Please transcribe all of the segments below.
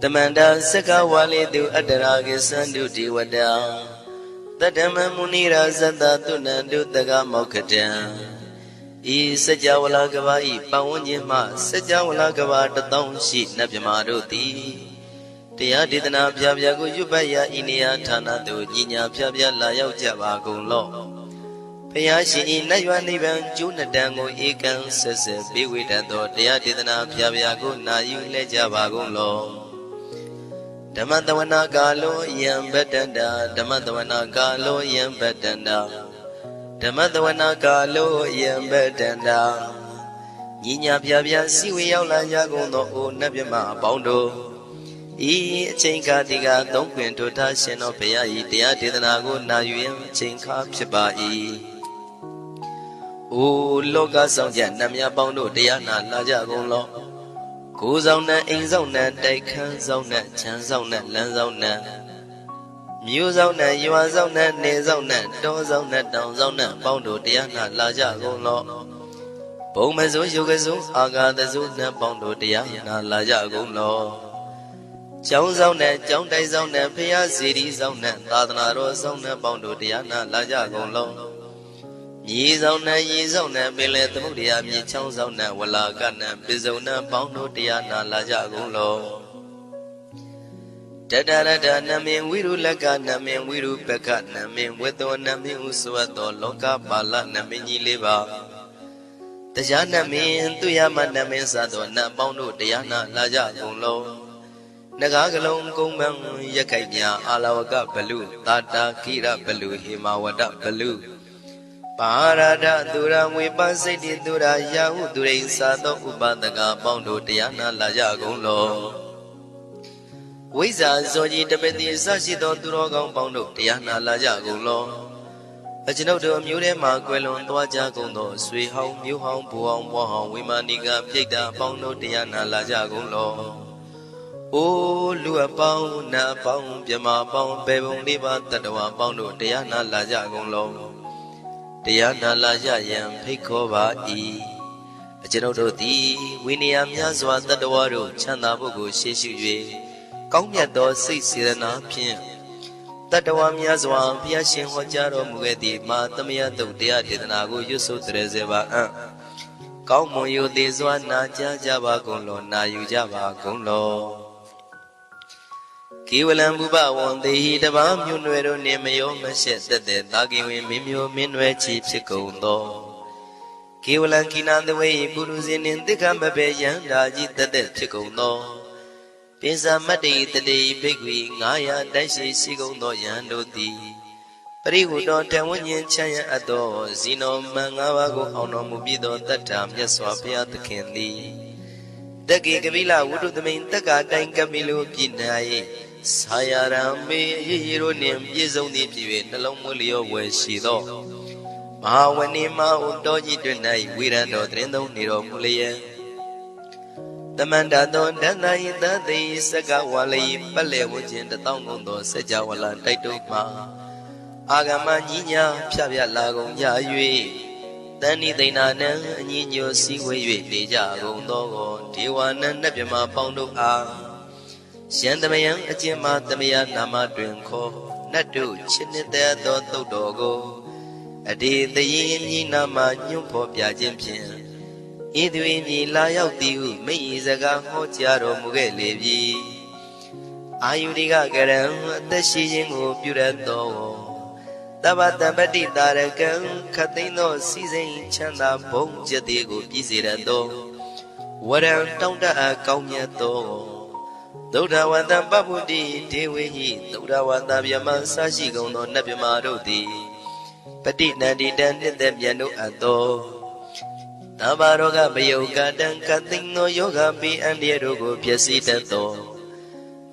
Tamanda Saka Wali do Adaragi Sandu Diwada Tadama Munira Zata Tunandu Daga Mokatan E Sajawala Gavai Pawanyama Sajawala Gava the Town Sheet Nabimaruti Tia Didana Piago Yubaya Inia Tana do Jinya Piabia Layao Javago Law Payashi Nayuan Ivan Junadango Ekan Sese Biwitado Tia Didana Piago Nayu Lejavago Law Damadavana Galo Yam Betanda Damadavana Galo Yam Betanda Damadavana Galo Yam Betanda Ninya Piabia Siwi Yaula Yagono O Nabima Bondo E Chinka Diga Don't win to Tashin of Payai Dia Didanago Nayum Chinka Pibai O Loga Sonja Namia Bondo Diana Lajagon Law Kuzona Inzona Daikan Zona Chanzona Lanzona Muzona Yuazona Nezona Dozona Downzona Bondo Diana Lajagon Law Bomazo Yugazo Aga the Zuna Bondo Diana Lajagon Law Chowzona, Chowday Zona, Pia City Zona, Tadanaro Zona, Bondo Diana, Lajagon Law. Ye Zona, Ye Zona, Billet Mudia, Michon Zona, Walagana, Bizona, Bondo Diana, Lajagon Law. Dadada Namin Wiru Laga, Namin Wiru Pekat, Namin Wedo, Namin Usuato, Loka Pala, Namini Liva. The Jana Min, Tuyama Namin Sado, Bondo Diana, Lajagon Law. Nagagalong Kumbang Yakaya Alawaka Balu Tata Kira Balu Himawada Balu Parada Dura Wipasidi Dura Yahu Dure Sato Ubadaga Bondo Diana Lajagon Law Wiza Zoji Depeti Sashido Durogon Bondo Diana Lajagon Law Ajinodo Mure Maguelon Dwajagondo Sui Hong Mu Hong Buong Wahong Wimaniga Pigda Bondo Diana Lajagon Law O Lua Pong Na Pong Yama Pong Bebong Liba Tadawa Bondo Diana Lajagon Law Diana Laja Yam Pikova E Ajinodo Di Winiam Yazwa Tadawaro Chanda Bogo Shishu Kongyato Sisirana Pin Tadawam Yazwa Piashin Hojaro Mugedi Matamia Dia Didanago Yusu Trezeva Kaumo Yu Dizwa Naja Java Golo Na Yujava Golo Kiwalam Buba won the heat of Amunero Nemayo Mashet that the Dagi Mimio Minwe Chief Sikondo Kiwalan Kinan the way Buruzin in the Kambabe Yandaji the Chikondo Pisa Mati the day Bigwi Naya Dashi Sikondo Yando di Parihu don't tell one yen Chaya Ado Zino Mangawago Ono Mubido that time Yaswapia the Candy The Gigavila would do the main Taka Kamilu Pinai Sayarame hero name is only Pivet along Mulio where she thought. Mahawanima Undoji tonight, we ran no Trendo Niro Mulia. The Mandadon Dana in the day Sagawali, Pale was in the town on the Sajawala Taituma Agamania, Pia Lago Yayue. Dani de Nana, Nino Siwe, Deja, Gondo, Tiwan and Nebima Pondo A. Shandamayan Ajima Damia Nama Drinko, Nadu, Chinita Dodo Dogo, a day the Yin Nama Nyumpo Piajimpian. Idwini Layao Tiu, me is a gaho Tiaro Mugelevi. Ayudiga Garam, the Shijin of Purato. Tabata Badi Darakan, Katino, Season Chanda, Bong Jadigo, Pizirado. What a tonda Kaumiato. Doda Wanda Babudi, Dewi, Doda Wanda Yaman Sashi Gono Nabimarodi. Petit Nadi Dandin them Yano Ado. Tabaroga Bayoga Dan Katino Yoga Bi and Yerogo Piasitato.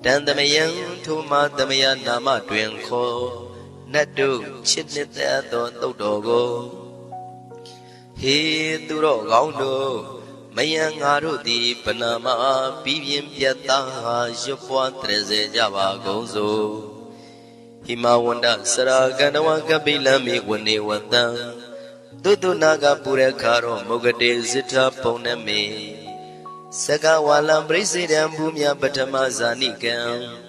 Dan the Mayan, Tuma the Mayan Nama Dwenko. Nadu, Chinita Dodogo. He Duro Gaundo. Mayang Arudi Panama Pivian Piata Jopua Treze Java Gozo Himawanda Saraganawa Kabilami Wani Wanda Dudu Naga Pure Karo Mogade Zita Poname Saka walam president bumya patama zanikam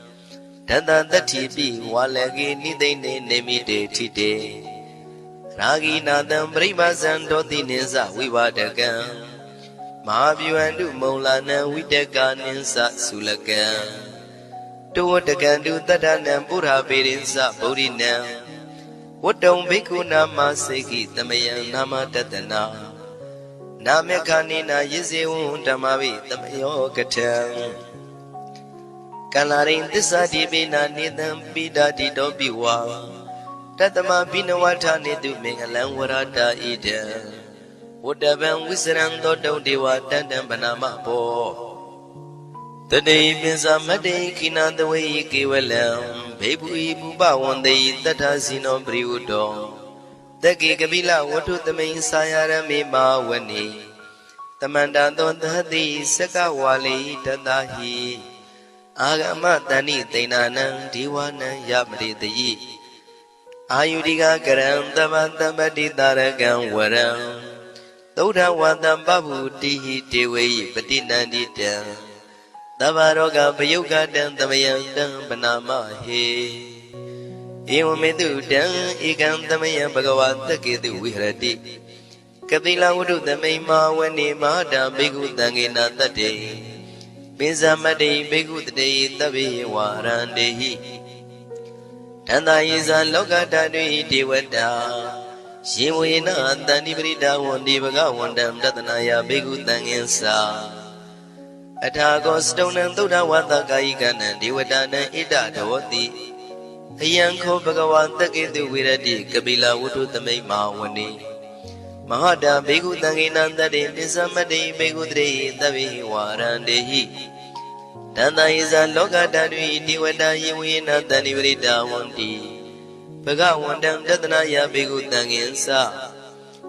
Dada tatipi walagi nidene nemide tide Ragi nadam pribazan doti ninsa vivadagam Mahavyuandu maulana vidaka ninsa sulagam Tuwadagandu tadanam pura pirinsa bodhinam Wadong bhikkhu nama seki tamayam nama tatana Namekanina yizewun tamavi tamayo katam Kalarin tisadi bina nidam bidadi dobiwa Tatama binawata nidu mengalang warata ida Wadaban wisran dodong dewa tandam banama po Today binsa made kinandaway kiwalam Bebu ibu bawande tatasino briudo Dagi kabila watu tamay sayarami mawani Tamanda dondhati sakawali tadahi Agama tani tainanang diwanang yamridayi Ayudiga karam tabantabadi taragang waram Tauda wadam babu tihi dewayi patinandita Tabaroga payuga dan tamayang dan banama he Ewamedu dan ikan tamaya bhagavata kedu vihrati Kapila wudu tamay mawani mahada bhikkhu tangena tate Binsamade bhikkhu tate tabi warandehi Tanda isa loka tadwi devata Shivuyena tani prita wandi bhagavandam tatanaya bhikkhu tangensa Athago stonam tuda vata kaikanan devatanan ita dhoti Ayanko bhagavata ketu virati kapila wudu tamay mawani Mahada bhikkhu tanginandade nisamade bhikkhu tre tabi warandehi Tanda isa loka tadvi divata yivuyena tani vrita wandi Bhagavandam tatanaya bhikkhu tanginsa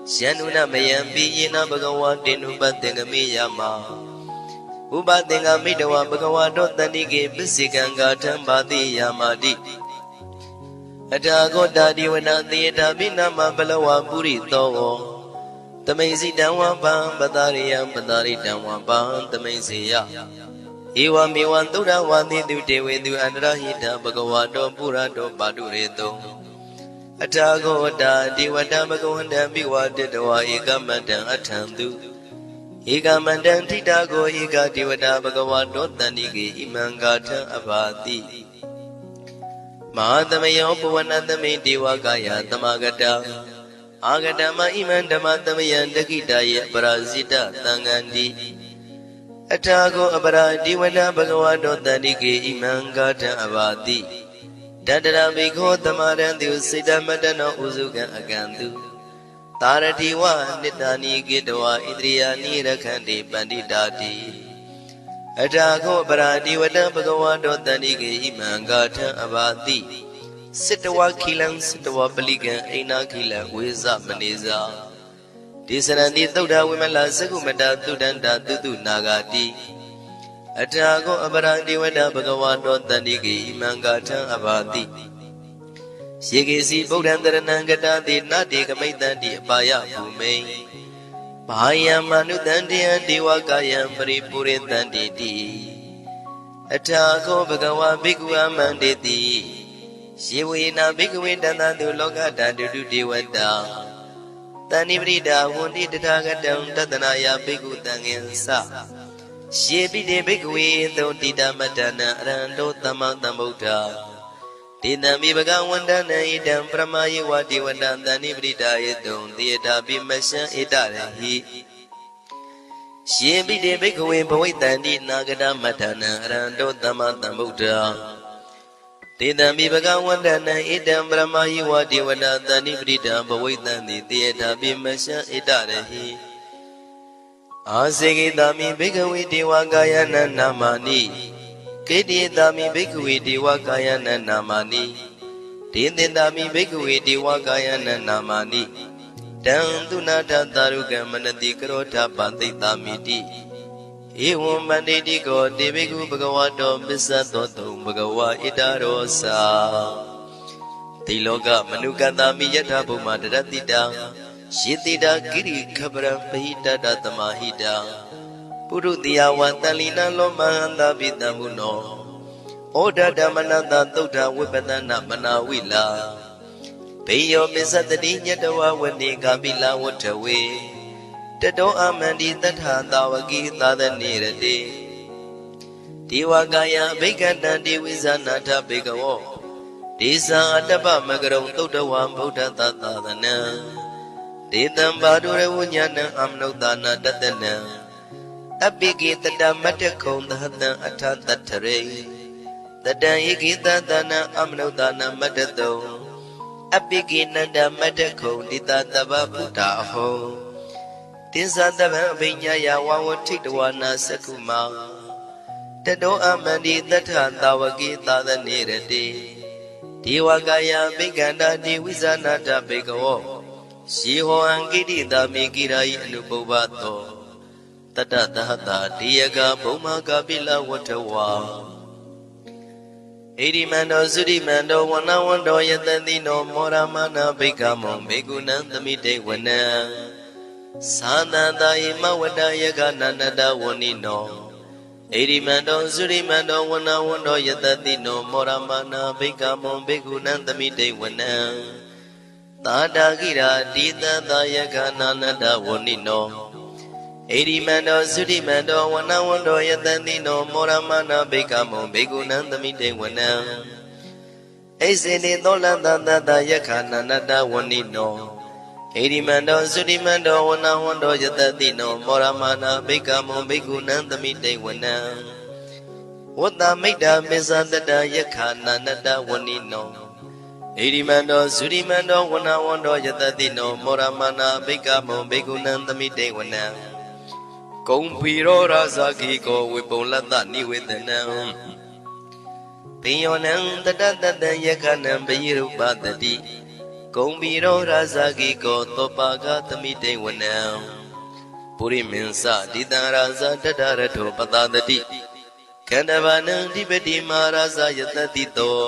Syanuna mayampi yena bhagavatinu patengami yama Upatenga midawa bhagavato tanike pisikanga thambati yamadi Atago dadi wana theta binama balawa puri towo Tamaisi danwa pan patariyam patari danwa pan tamaisiya Ewa mewan tura wandi tu dewe tu andrahita bhagavato purato padureto Atago dadi wada bhagavanda biwaditawa ekamantan athantu Ekamantan titago eka devata bhagavato tanike imangathan abhati Mahatamayo puvanatame devakaya tamagata Agatama iman dhamatamayan dakitaya parasita tangandi Atago apara divana bhagavato tanike iman gata abhati Dadara bhikho tamarantu siddhamatano usukan akantu Taratiwa nitani gitawa indriyani rakhante panditati Atago paradi wada bhagavato tanike iman gata abhati Sitawa kilang sitawa baligan aina kilang weza maneza Disanandi tauda wimala sakumata tudanda tutu nagati Atago aparadi wada bhagavato tanike iman gata abhati Shekesi bodhandaranang gatati nati kamaitanti apaya bhumei Bahaya manutantiya devakayam paripuritanti Atago bhagava bhikkhu amanditi Shivuyena bhikkhu dantantu lokatantu devata Tani vrita wundi tathagatam tatanaya bhikkhu tangensa Shepite bhikkhu thotita matana aranto tamatambuddha Dinami bhagavandana idam pramayiwa devata tani vrita yedum theta bimasya itarahi Shepite bhikkhu bhavaitanti nagata matana aranto tamatambuddha Dinami bhagavandana idam pramayiwa devata tani vrita bhavaitanti theta bimasya itarahi Asekitami bhikkhu devakayana namani Kediyatami bhikkhu devakayana namani Dindindami bhikkhu devakayana namani Dandunata tarukam manati karota pantitamiti Evam banditi ko devekhu bhagavato bisatoto bhagava itarosa Tiloka manukatami yatha bhuma daratita Shitita giri khabram pahita datamahita ပုရုတိယဝတန်လီနလောမဟန္တာပိတံမုနောဩဒဓမ္မနတသုဒ္ဓဝိပဒနာမနာဝိလာဘေယောပစ္စတတိညတဝဝနေကာပိလဝတ္ထဝေတတောအမန္တိတထသာဝကိသာသနေရတိဒေဝကာယဘိက္ခတံဒေဝိဇာနာထဘေကဝောဒေဇာအတ္တပမကရုံသုဒ္ဓဝံဗုဒ္ဓသာသနံဒေတံဘာဒုရဝဉာဏံအမနုဿာနာတတနံအပိကိတတမတ္တခုံသဟတံအထတထရေတတံဧကိတသနံအမနုဿာနာမတ္တတုံအပိကိနန္ဒမတ္တခုံတိတတဗ္ဗဗုဒ္ဓအဟောတိသတဗံအဘိညာယဝဝထိတဝနာသကုမာတတောအမန္တိတထသာဝကိသာသနေရတိဒေဝကာယဘိက္ခန္တာဒေဝိဇာနာတဘေကဝောယေဟောအံကိတိတာမေကိရာယအနုပုဗ္ဗသောတတသဟတာတေယကဘုံမကာပိလဝတ္ထဝါဣရိမန္တောသုရိမန္တောဝနဝန္တောယတတိနောမောရမနာဘိက္ခမောဘေကုဏံသမိတေဝနံသာသန္တာယမဝတ္တယကနန္တဝဏိနောဣရိမန္တောသုရိမန္တောဝနဝန္တောယတတိနောမောရမနာဘိက္ခမောဘေကုဏံသမိတေဝနံသာတာကိရာတိတသာယကနန္တဝဏိနောဣရိမန္တောသုရိမန္တောဝနဝန္တောယတတိနောမောရမနာဘိက္ခမောဘေကုဏံသမိတေဝနံဣစေတိသောလတသတယခနန္တဝဏိနောဣရိမန္တောသုရိမန္တောဝနဝန္တောယတတိနောမောရမနာဘိက္ခမောဘေကုဏံသမိတေဝနံဝတ္တမိတ္တမေဇတတယခနန္တဝဏိနောဣရိမန္တောသုရိမန္တောဝနဝန္တောယတတိနောမောရမနာဘိက္ခမောဘေကုဏံသမိတေဝနံကုံဖီရောရာဇာခိကောဝေပုံလတ္တနိဝေဒနံဘိယောနံတတတတံယခနံဘိရုပတတိကုံဖီရောရာဇာခိကောသောပါကသမိတေဝနံပုရိမင်းစဒိတံရာဇာတတရထောပတတတိခန္ဓဘာနံဓိပတိမာရာဇာယတတိတော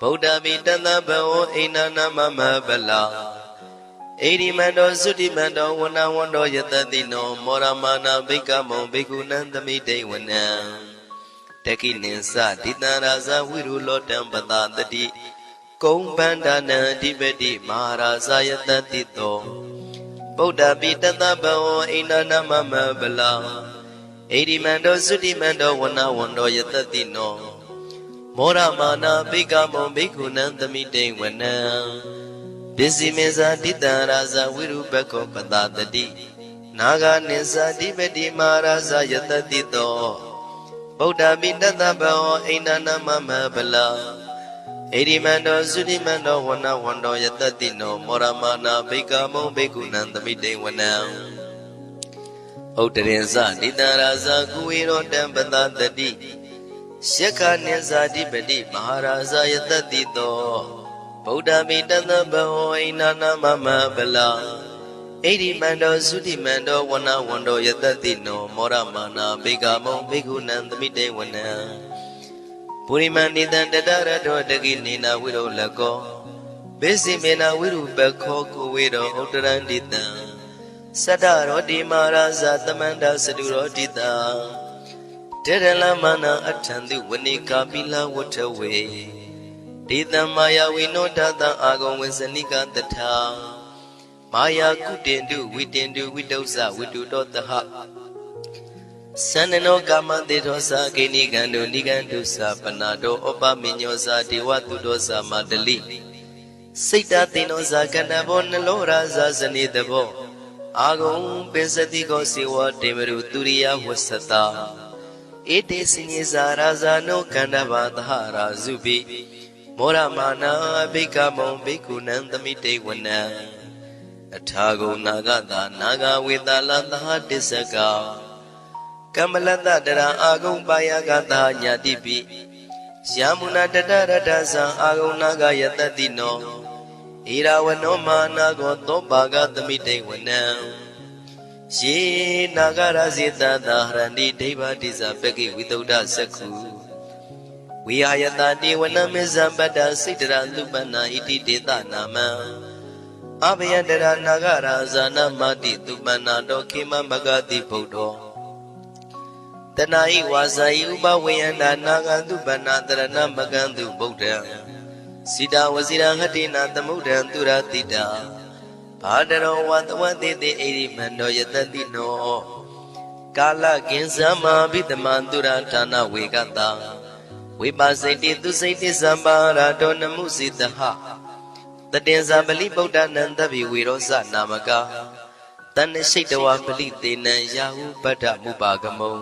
ဗုဒ္ဓမိတသဗ္ဗဝအိနာနာမမဗလာဣရိမန္တောသုတိမန္တောဝနဝန္တောယတတိနောမောရမနာဘိက္ခမောဘေကုဏံသမိတေဝနံတကိနိသဒိတံရာဇဝိရုလောတံပတတတိကုံဗန္ဒနာအဓိပတိမဟာရာဇယတတိတောဗုဒ္ဓပိတသဗ္ဗဝအိနာနာမမဗလာဣရိမန္တောသုတိမန္တောဝနဝန္တောယတတိနောမောရမနာဘိက္ခမောဘေကုဏံသမိတေဝနံပစ္စည်းမေဇာတိတံရာဇဝိရုပခောပတတတိနာဂနိသဓိပတိမဟာရာဇယတတိတောဗုဒ္ဓပိတသဗ္ဗဝအိနာနာမမဗလာဣရိမန္တောသုတိမန္တောဝနဝန္တောယတတိနောမောရမနာဘိက္ခမောဘေကုဏံသမိတေဝနံဥတ္တရင်စတိတံရာဇကုဝေရောတံပတတတိယက္ခနိသဓိပတိမဟာရာဇယတတိတောဗုဒ္ဓမိတသဗ္ဗဝအိနာနာမမဗလာဣရိမန္တောသုတိမန္တောဝနဝန္တောယတတိနောမောရမနာဘိက္ခမောဘေကုဏံသမိတေဝနံပုရိမန္တိတံတတရတောတကိနိနာဝိရောလကောဘေစီမေနာဝိရုပခောကုဝေရောဥတ္တရန္တိတံသတ္တရောတိမာရာဇသမန္တစတုရောတိတံတေရလမနာအထံတုဝနိကာပိလဝတ္ထဝေဒေတံမာယဝိနောဒတံအာဂုံဝေစနိကတထာမာယာကုတင်တုဝိတင်တုဝိတုဇဝိတုတောတဟသန္နနောကာမတေသောသာဂိနိကံတုနိကံတုသာပနာတောဩပမိညောသာဒေဝတုတောသာမတလိစိတ်တသိနောသာကန္တဘောနလောရာဇာဇနိတဘောအာဂုံပိစတိကောစေဝတေမရုသူရိယဝဆတာဧတေစညေဇာရာဇာနောကန္တဘာသဟရာဇုပိမောရမနာဘိက္ခမောဘိက္ခုနံသမိတေဝနံအထာဂုဏနာဂတာနာဂဝေတလသဟတစ္စကကမ္မလတတရာအာဂုံပါယကတာညာတိပိယာမုနာတတရတသံအာဂုဏနာဂယတတိနောဣရာဝနောမာနာကောသောပါကသမိတေဝနံယေနာဂရဇေတသာဟရဏိဒိဗ္ဗတိဇပကိဝိသုဒ္ဓသက္ခုဝိဟာယတတေဝနမေဇံပတ္တစိတ္တရသုပ္ပနာဣတိတေသနာမံအဘယတရနာဂရာဇာနမတိသုပ္ပနာတောခေမမဂတိဗုဒ္ဓော တဏှာဤဝါစာဤဥပဝေယန္တာနာဂန္တုပဏ္ဏတရဏမကန္တုဗုဒ္ဓံစီတာဝစီရဟတိနာသမုဒ္ဒံသူရတိတာဘာတရောဝတဝတိတိဣရိမန္တောယတတိနောကာလကင်္စမဘိတမန္တုရဌာနဝေကတဝိပါစိတိသူစိတိသမ္ပါရာတောနမှုစိတဟတတင်္ဇာပလိဗုဒ္ဓနံတဗ္ဗိဝေရောဇနာမကတဏ္ဍရှိတဝပလိသေနံယာဟုပတ္ထမုပါကမုံ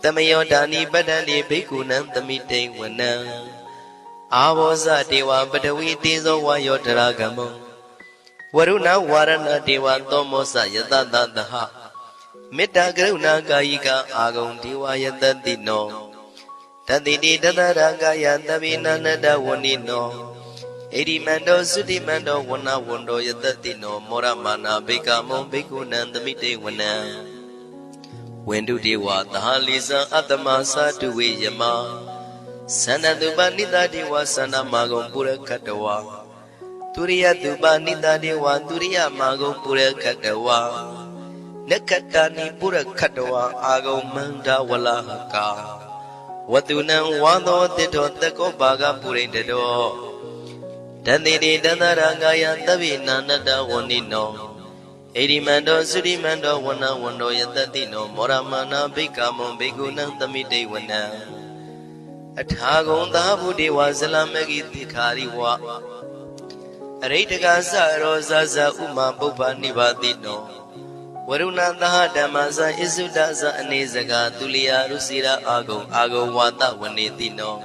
တမယောဒါနိပတ္တန္တိဘိက္ခုနံသမိတိဝနံအာဘောဇဒေဝပတဝီတေဇောဝါယောတရာကမုံဝရုဏဝါရဏဒေဝသောမောဇယတတသဟမေတ္တာကရုဏာကာယိကအာဂုံဒေဝယတတိနောတတိတိတတရာကာယသဗ္ဗိနန္တဝဏိနောဣရိမန္တောသုတိမန္တောဝဏဝန္တောယတတိနောမောရမာနာဘေကမုံဘေကုဏံသမိတေဝနံဝန္တုဒေဝသဟလိဇံအတ္တမသာတုဝေယမသန္တတုပနိတဒေဝသန္တမာဂုံပုရခတဝါသူရိယတုပနိတဒေဝသူရိယမာဂုံပုရခတဝါနက္ခတနိပုရခတဝါအာဂုံမန္တဝလဟကာဝတုနံဝါသောတိတောတကောဘာဂပုရိတတောတတိတိတတရာကာယသဗ္ဗိနန္တဝဏိနောဣရိမန္တောသုရိမန္တောဝဏဝန္တောယတတိနောမောရမာနာဘိက္ခမုံဘိက္ခုနံသမိတေဝနံအထာဂုံသာဘုဒေဝဇလမဂိတိခာရိဝအရိတကသရောဇဇဥမာပုပ္ပနိဗ္ဗာတိနောဝရုဏသဟဓမ္မဇဣစုဒဇအနေစကာသူလျာရုစီရာအာဂုံဝါတဝနေတိနော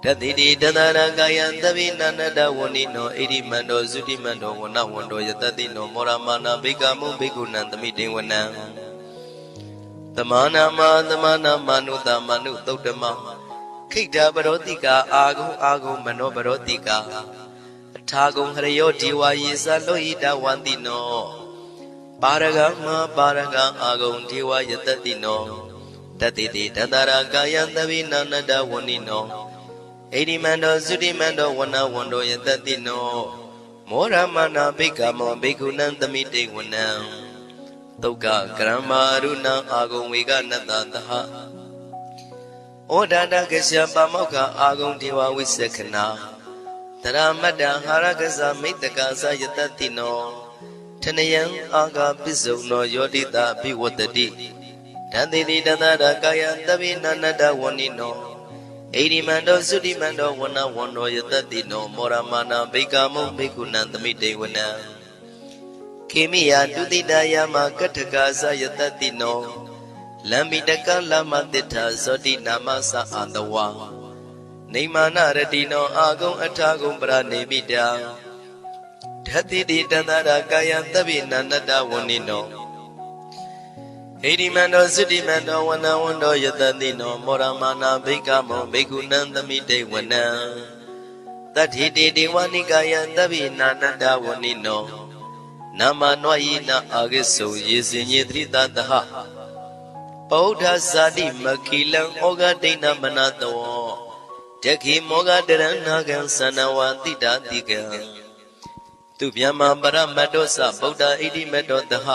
တတိတိတတရာကာယသဗ္ဗိနန္တဝဏိနောဣရိမန္တောသုတိမန္တောဝဏဝန္တောယတတိနောမောရမာနာဘိက္ခမုံဘိက္ခုနံသမိတေဝနံသမာနာမနုတမနုသုတ်တမခိတ္တပရောတိကာအာဂုံမနောပရောတိကာအထာဂုံဟရယောဒီဝါယေသလောဟိတဝန္တိနောပါရဂမပါရဂအာဂုံဒီဝါယတတိနောတတိတိတတရာကာယသဗ္ဗိနန္တဝဏိနောဣရိမန္တောသုတိမန္တောဝဏဝန္တောယတတိနောမောရမနာဘိက္ခမောဘိက္ခုနံသမိတေဝနံသုက္ကကရမရုဏအာဂုံဝေကနတသဟဩဒါတကရှပမောက္ခအာဂုံဒေဝဝိသခနာတရမတ္တဟာရကဇမိတ္တကသယတတိနောထနယံအာဂပစ္စုံနောယောတိတာဘိဝတ္တိတံတိတိတတရကာယသဗ္ဗိနန္တဝဏိနောဣရိမန္တောသုတိမန္တောဝဏဝန္တောယတတိနောမောရမာနာဘိက္ခမုံဘိက္ခုနံသမိတေဝနံခေမိယတုတိတယမကထကာသယတတိနောလမ္မိတကလမတိထာဇောတိနာမသအာတဝါနေမာနရတိနောအာဂုံအထာဂုံပရနေမိတာဓတိတိတန္တရာကာယသဗ္ဗိနန္တဝဏိနောဣရိမန္တောသုတိမန္တောဝဏဝန္တောယတတိနောမောရမာနာဘိက္ခမောဘိက္ခုနံသမိတေဝနံတတိတိဒေဝနိကာယသဗ္ဗိနန္တဝဏိနောနာမနွယိနအာဂိစုယေစင်ညေတိတတဟပောဓဇာတိမခိလံဩဃဒိဏမနတောတခိမောဃတရဏဂံသနဝတိတာတိကံသူဗျမပရမတ္တောသဗုဒ္ဓဣတိမတ္တောတဟ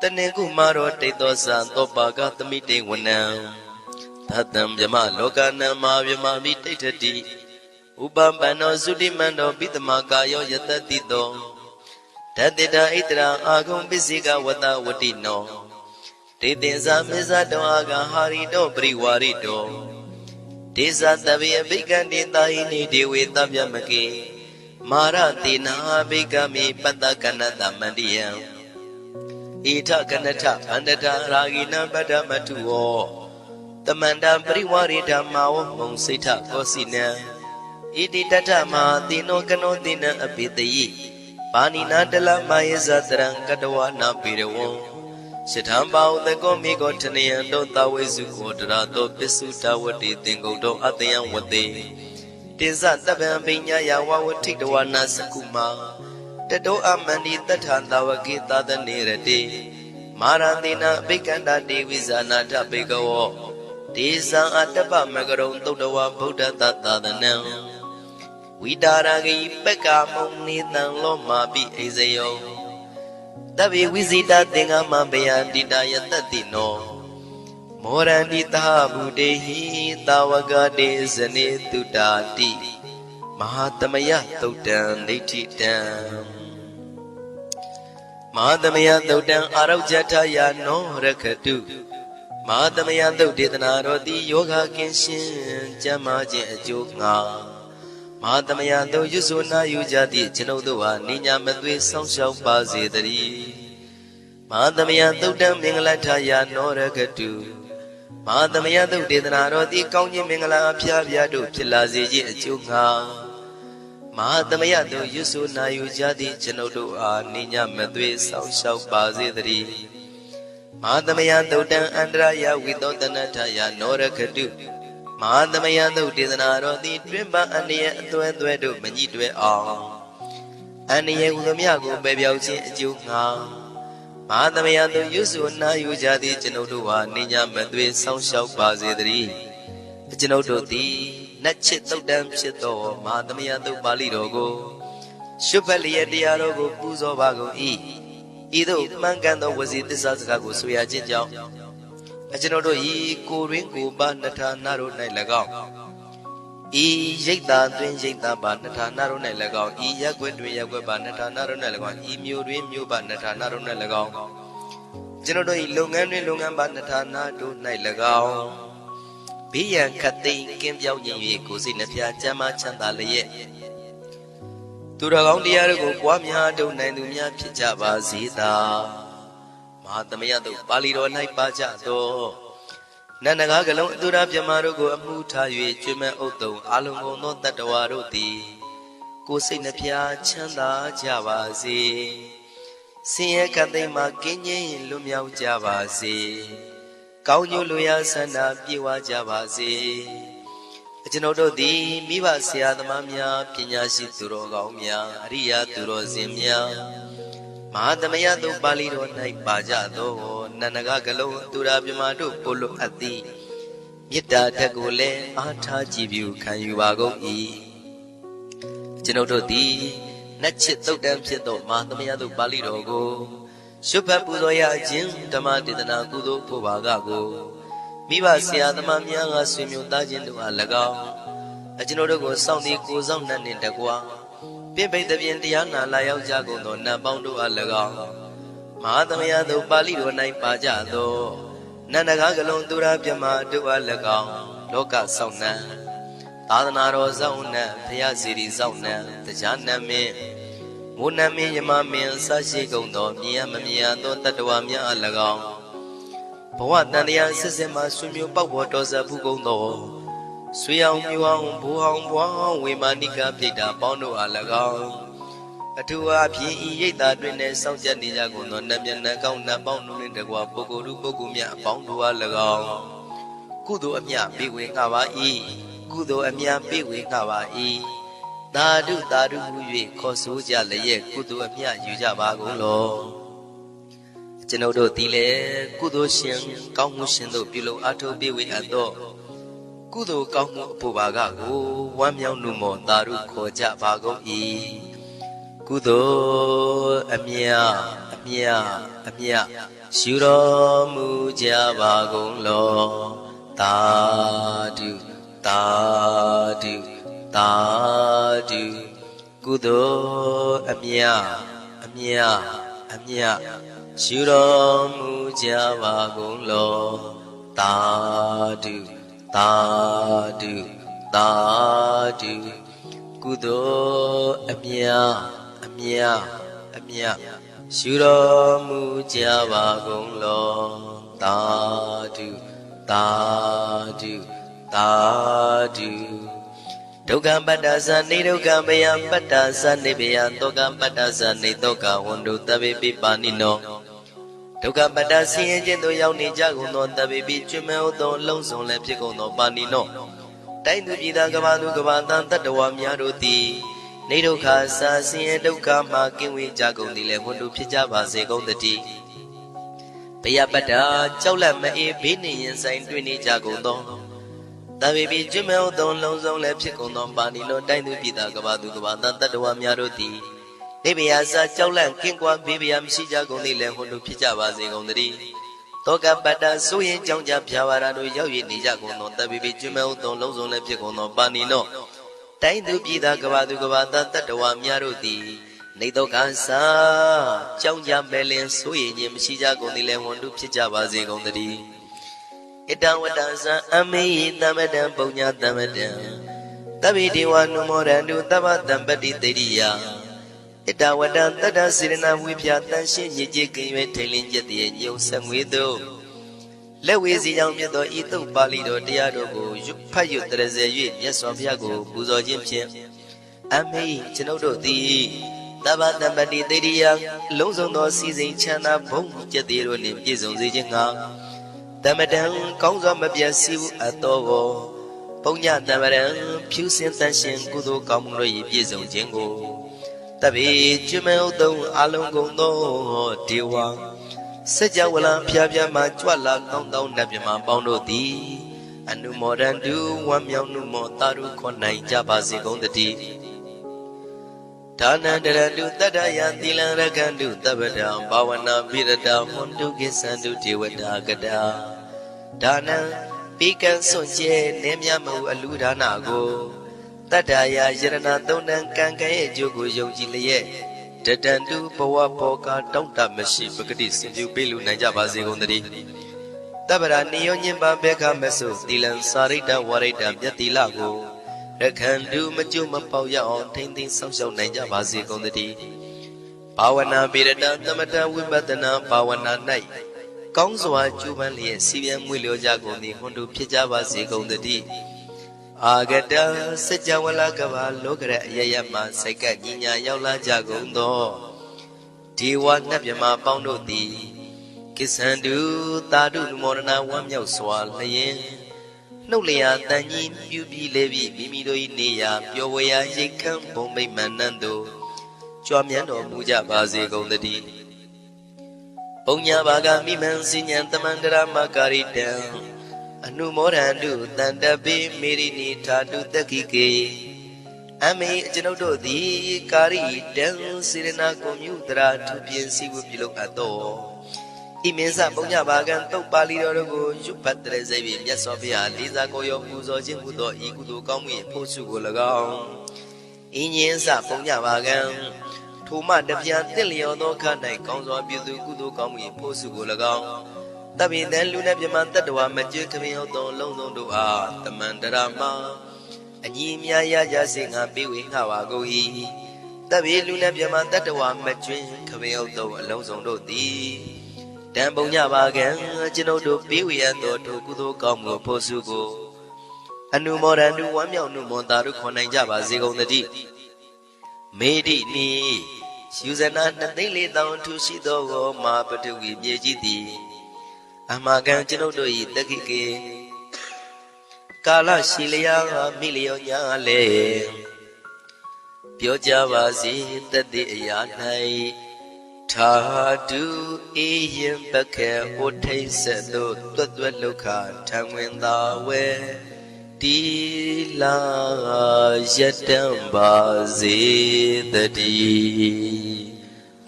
တနေကုမာရောတိတောသသောပါကသမိတေဝနံသတံဗျမလောကနံမာဗျမမိတိဋ္ဌတိဥပပန္နောသုတိမန္တောပိတမကာယောယတတိတောဓတိတာဣတရာအာဂုံပစ္စေကဝတဝတိနောတေတင်္ဇာမေဇတောအာဂဟာရိတောပရိဝါရိတောဒေဇတဗေအဘိကံတေတာဟိနိဒေဝေတဗျမကေမာရတေနာဘိကမေပတ္တကနတမန္တိယံဣထကနထဗန္တထရာဂိနပတ္တမထုဝောတမန္တပရိဝါရိဓမ္မာဝမုံစိဋ္ဌကောစီနံဣတိတထမဟာတိနောကနောတိနံအပိတယိပါဏိနာတလမယေဇတရံကတဝနာပိရဝံရှထံပါဥတကောမိကောထနယံတောတဝေစုကိုတရာတောပစ္စုတဝတိသင်္ကုတ်တောအတယံဝတေတိဇတပံပညာယဝဝထိတဝနာစကုမာတတောအမန္တိတထာတဝကေသာသနေရတိမာရတိနာအဘိကန္တတေဝိဇာနာထဘေကဝောဒေဇံအတ္တပမကရုံသုတ္တဝဗုဒ္ဓတသာသနံဝိတာရဂိပက္ခမုံနေတံလောမာပိအိဇယောတဗ္ဗေဝိဇိတသင်္ဃမဘယတိတာယတတိနော မောရန္တိသဗုတေဟိတာဝကတေဇနေတုတာတိမဟာသမယသုတ်တံဒိဋ္ဌိတံမဟာသမယသုတ်တံအာရုဇ္ဇထယာနောရခတုမဟာသမယသုတ်ဒေသနာတော်သည်ယောဂကင်းရှင်ကျမ်းမာခြင်းအကျိုးငါမဟာသမယသုတ်ရွဆိုနာယူကြသည့်ကျွန်ုပ်တို့ဟာနိညာမသွေဆောင်းလျှောက်ပါစေတည်းမဟာသမယသုတ်တံမင်္ဂလထယာနောရခတုမဟာသမယသုတ်ဒေသနာတော်သည်ကောင်းခြင်းမင်္ဂလာအဖျားဖျားတို့ဖြစ်လာစေခြင်းအကျိုးငါမဟာသမယသုတ်ရွဆိုနာယူကြသည့်ကျွန်ုပ်တို့အားနိညာမသွေဆောင်းလျှောက်ပါစေတည်းမဟာသမယသုတ်တံအန္တရာယဝိသောတနထယာနောရခတုမဟာသမယသုတ်ဒေသနာတော်သည်တွင်ပန်းအန္တရာယ်အသွဲသွဲတို့မညှိတွဲအောင်အန္တရာယ်ဟူသမျှကိုပယ်ပြောက်ခြင်းအကျိုးငါမဟာသမယသုတ်ရွဆိုနာယူကြသည့်ကျွန်ုပ်တို့ဟာနိညာမသွေဆောင်းလျှောက်ပါစေတည်းကျွန်ုပ်တို့သည်နတ်ချစ်သုတ်တံဖြစ်သောမဟာသမယသုတ်ပါဠိတော်ကိုရှုဖတ်လျက်တရားတော်ကိုပူဇော်ပါကုန်၏ဤသို့မှန်ကန်သောဝစီသစ္စာစကားကိုဆိုရခြင်းကြောင့်ကျွန်ုပ်တို့ဤကိုရင်းကိုပါနထာနာတို့၌၎င်းဤရိတ်တာတွင်ရိတ်တာပါနထာနာတို့၌၎င်းဤရက်ွက်တွင်ရက်ွက်ပါနထာနာတို့၌၎င်းဤမျိုးတွင်မျိုးပါနထာနာတို့၌၎င်းကျွန်ုပ်တို့ဤလုပ်ငန်းတွင်လုပ်ငန်းပါနထာနာတို့၌၎င်းဘေးရန်ခတ်သိမ်းကင်းပြောင်းခြင်း၍ကိုယ်စိတ်နှပြချမ်းသာချမ်းသာလျက်သူတော်ကောင်းတရားတို့ကိုပွားများတုံနိုင်သူများဖြစ်ကြပါစေသာမဟာသမယသုတ်ပါဠိတော်၌ပါကြသောနန္ဒကားကလုံးအတူရပြမတို့ကိုအမှုထား၍ကျွမ်းမဲ့ဥတုံအလုံးစုံသောတတ္တဝါတို့သည်ကိုယ်စိတ်နှပြချမ်းသာကြပါစေဆင်းရဲခတ်သိမ်းမှကင်းငြိမ်းလွတ်မြောက်ကြပါစေကောင်းကျိုးလိုရာဆန္ဒပြေဝကြပါစေကျွန်ုပ်တို့သည်မိဘဆရာသမားများပညာရှိသူတော်ကောင်းများအရိယာသူတော်စင်များမဟာသမယသုတ်ပါဠိတော်၌ပါကြသောနန္ဒကကလုံးသူရာပြမတို့ပို့လို့အပ်သည်မေတ္တာဓာတ်ကိုလည်းအားထားကြည်ပြုခံယူပါကုန်၏ကျွန်ုပ်တို့သည်နတ်ချစ်သုတ်တံဖြစ်သောမဟာသမယသုတ်ပါဠိတော်ကိုရှုဖတ်ပူဇော်ရခြင်းဓမ္မဒေသနာကုသိုလ်ဖို့ပါကကိုမိဘဆရာသမားများကဆွေမျိုးသားချင်းတို့အား၎င်းကျွန်ုပ်တို့ကိုစောင့်တည်ကိုစောင့်နှံ့နှင့်တကွာပြင့်ပိတ်သဖြင့်တရားနာလာရောက်ကြကုန်သောနတ်ပေါင်းတို့အား၎င်းမဟာသမယသုတ်ပါဠိတော်၌ပါကြသောနန္ဒကားကလုံးသူရပြမတို့အား၎င်းလောကစောင့်နှံသာသနာတော်စောင့်နှံဘုရားစီရီစောင့်နှံတရားနှံမင်းမိုးနှံမင်းယမမင်းဆရှိကုန်သောမြင်ရမမြင်ရသောတတ္တဝါများအား၎င်းဘဝတန်တရားစစ်စစ်မှဆွေမျိုးပေါက်ပေါ်တော်ဆက်ဖူးကုန်သောဆွေအောင်မျိုးအောင်ဘိုးအောင်ဘွားအောင်ဝေမာနိကပြိတ္တာပေါင်းတို့အား၎င်းအထူးအားဖြင့်ဤရိတ်တာတွင်လည်းစောင့်ကြနေကြကုန်သောနတ်မြတ်နတ်ကောင်းနတ်ပေါင်းတို့နှင့်တကွာပုဂ္ဂိုလ်တို့ပုဂ္ဂိုလ်များအပေါင်းတို့အား၎င်းကုသိုလ်အမြပေးဝေငှပါ၏ကုသိုလ်အမြပေးဝေငှပါ၏သာဓုသာဓုဟူ၍ခေါ်ဆိုကြလျက်ကုသိုလ်အမြယူကြပါကုန်လောကျွန်ုပ်တို့သည်လည်းကုသိုလ်ရှင်ကောင်းမှုရှင်တို့ပြုလုပ်အားထုတ်ပေးဝေအပ်သောကုသိုလ်ကောင်းမှုအဖို့ပါကကိုဝမ်းမြောက်နှုမောသာဓုခေါ်ကြပါကုန်၏ကုသိုလ်အမြအမြအမြယူတော်မူကြပါကုန်လောသာဓုသာဓုသာဓုကုသိုလ်အမြအမြအမြယူတော်မူကြပါကုန်လောသာဓုသာဓုသာဓုကုသိုလ်အမြအမြအမြယူတော်မူကြပါကုန်လောသာဓုသာဓုသာဓုဒုက္ခပတ္တသနေဒုက္ခဘယပတ္တသနေဘယတောကပတ္တသနေတောကဝန္တုတဗေပိပါဏိနောဒုက္ခပတ္တဆင်းရဲခြင်းတို့ရောက်နေကြကုန်သောတဗေပိကျွမ်းမဲ့သောလုံးစုံလည်းဖြစ်ကုန်သောပါဏိနောတိုင်းသူပြည်သားကဘာသူကဘာတန်တတ္တဝါများတို့သည်နေဒုက္ခစာဆင်းရဲဒုက္ခမှကင်းဝေးကြကုန်သည်လည်းဝန္တုဖြစ်ကြပါစေကုန်သတည်းဘယပတ္တကြောက်လန့်မအေးဘေးနေရင်ဆိုင်တွေ့နေကြကုန်သောတဗေပိကျွမ်းမဲ့သောလုံးစုံလည်းဖြစ်ကုန်သောပါဏိနောတိုင်းသူပြည်သားကဘာသူကဘာတန်တတ္တဝါများတို့သည်နေဗျာစာကြောက်လန့်ကင်းကွာဘေးဗျာမရှိကြကုန်သည်လည်းဝန္တုဖြစ်ကြပါစေကုန်သတည်း တောကပတ္တဆိုရင်ကြောင့်ကြဖြာပါရတို့ရောက်ရည်နေကြကုန်သောတပ်ပိပိကျွမ်းမဲ့ဥသောလုံးစုံလည်းဖြစ်ကုန်သောပါဏိနောတိုင်းသူပြည်သားကဘာသူကဘာသားတတ္တဝါများတို့သည်နေတော့ကစားကြောင့်ကြမဲ့လင်ဆိုရင်ခြင်းမရှိကြကုန်သည်လည်းဝန်တုဖြစ်ကြပါစေကုန်သတည်းဣတံဝတ္တဇံအမေယတမတံပုံညာတမတံတဗ္ဗေဒေဝနုမောရန္တုတဗ္ဗတံပတိတေရိယဣတဝတ္တတတ္တစေရနာဝိဖြာတန်ရှင်းညစ်ကြေးကင်ရွယ်ထိန်လင်းကျက်တည်းညုံဆက်ငွေတို့လက်ဝေစီကြောင့်မြတ်သောဤသုတ်ပါဠိတော်တရားတော်ကိုဖတ်ရွတ်တရစေ၍မြတ်စွာဘုရားကိုပူဇော်ခြင်းဖြင့်အမေကျွန်ုပ်တို့သည်တဗ္ဗတံပတိတေရိယအလုံးစုံသောစီစဉ်ချမ်းသာဘုံကျက်တည်းတို့နှင့်ပြည့်စုံစေခြင်းငှာတမတံကောင်းစွာမပြတ်စီဘူးအတော်ကိုပုံညတမရံဖြူစင်တန်ရှင်ကုသိုလ်ကောင်းမှုတို့၏ပြည့်စုံခြင်းကိုတပိကျွမ်းမဲ့ဥသုံးအလုံးကုန်သောဒေဝစัจ java လံဖျားဖျားမှကြွလာကောင်းသောနတ်မြမပေါင်းတို့သည်အနုမောဒန္တုဝမ်းမြောက်နှုမောတာရုခွန်နိုင်ကြပါစေကုန်တည်းဒါနန္တရတုတတ္တယသီလံရခန္တုတပ္ပတံဘာဝနာပိရတဟွန်တုကိသန္တုဒေဝတာကတာဒါနံပိကံစွန့်ကျဲနေမြမဟုအလူဒါနကိုတတ္တယာယရဏသုံးတန်ကံကံရဲ့အကျိုးကိုယုံကြည်လျက်တတန္တုဘဝဘောကတောင့်တမရှိပဂတိစင်ပြုပေးလူနိုင်ကြပါစေကုန်သတည်းတပ္ပရာနိယောညင်ပါဘေခမဆုသီလံစာရိတ္တဝရိတ္တမြတ်တိလကိုရခန္တုမကျွမပေါရအောင်ထိမ့်သိမ်းဆောင်ရှောက်နိုင်ကြပါစေကုန်သတည်းဘာဝနာပိရတသမထဝိပဿနာဘာဝနာ၌ကောင်းစွာကျူးပန်းလျက်စီပြန်မွေလျော်ကြကုန်သည်ဟွန်တုဖြစ်ကြပါစေကုန်သတည်းအာဂတစัจ java လကဘာလောကရအယယမစိတ်ကညညာရောက်လာကြကုန်သောဒေဝနတ်မြမပေါင်းတို့သည်ကိသန္တုသာဓုနုမောဒနာဝမ်းမြောက်စွာလျင်နှုတ်လျာတန်ကြီးပြူပြီးလေပြီးမိမိတို့၏နေရာပျော်ဝေရာရိတ်ခမ်းဘုံမိတ်မှန်နှံ့သို့ကြွားမြန်းတော်မူကြပါစေကုန်သတည်းပုံညာဘာဂမိမံစိညာတမန္တရမကာရိတံအနုမောဒန္တုတန္တပိမေရိနိထာတုတက္ခိကေအမေကျွန်ုပ်တို့သည်ကာရိတံစေရနာကိုမြုတရာထူပြင်းစီဝပြုလုပ်အပ်သောဤမင်းစပုံညာဘာကံတုတ်ပါဠိတော်တို့ကိုရွတ်ဖတ်တဲ့စေပြီးမြတ်စွာဘုရားလေးစားကိုရောပူဇော်ခြင်းဟူသောဤကုသိုလ်ကောင်းမှု၏ဖို့စုကို၎င်းဤညင်းစပုံညာဘာကံထိုမှတပြားတင့်လျော်သောခ၌ကောင်းစွာပြုသူကုသိုလ်ကောင်းမှု၏ဖို့စုကို၎င်းတပိတံလူနဲ့မြမတတ္တဝါမကျွခမင်းဟုတ်သောလုံးစုံတို့အားတမန္တရမအညီအများရကြစေငါပေးဝေငှပါကုန်၏တပိလူနဲ့မြမတတ္တဝါမကျွခမင်းဟုတ်သောအလုံးစုံတို့သည်တံပုံညပါကံကျွန်ုပ်တို့ပေးဝေရသောထိုကုသိုလ်ကောင်းမှုဖို့စုကိုအနုမောဒန္တုဝမ်းမြောက်နှုမောတာတို့ခွန်နိုင်ကြပါစေကုန်သတည်းမေတိနိယူဇနာ2,400,000ထူရှိသောမာပတုဝီမြေကြီးသည်အမကံကျွန်ုပ်တို့၏တက္ခိကေကာလရှိလျာမိလျောညာလေပြောကြပါစေတတိအရာ၌ထာတုအေယံပခေဩထိတ်ဆက်သို့တွတ်တွတ်လုခထံဝင်သာဝဲတီလာယတံပါစေတတိ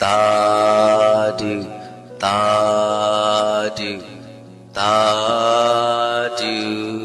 သာဓုသာဓုသာဓု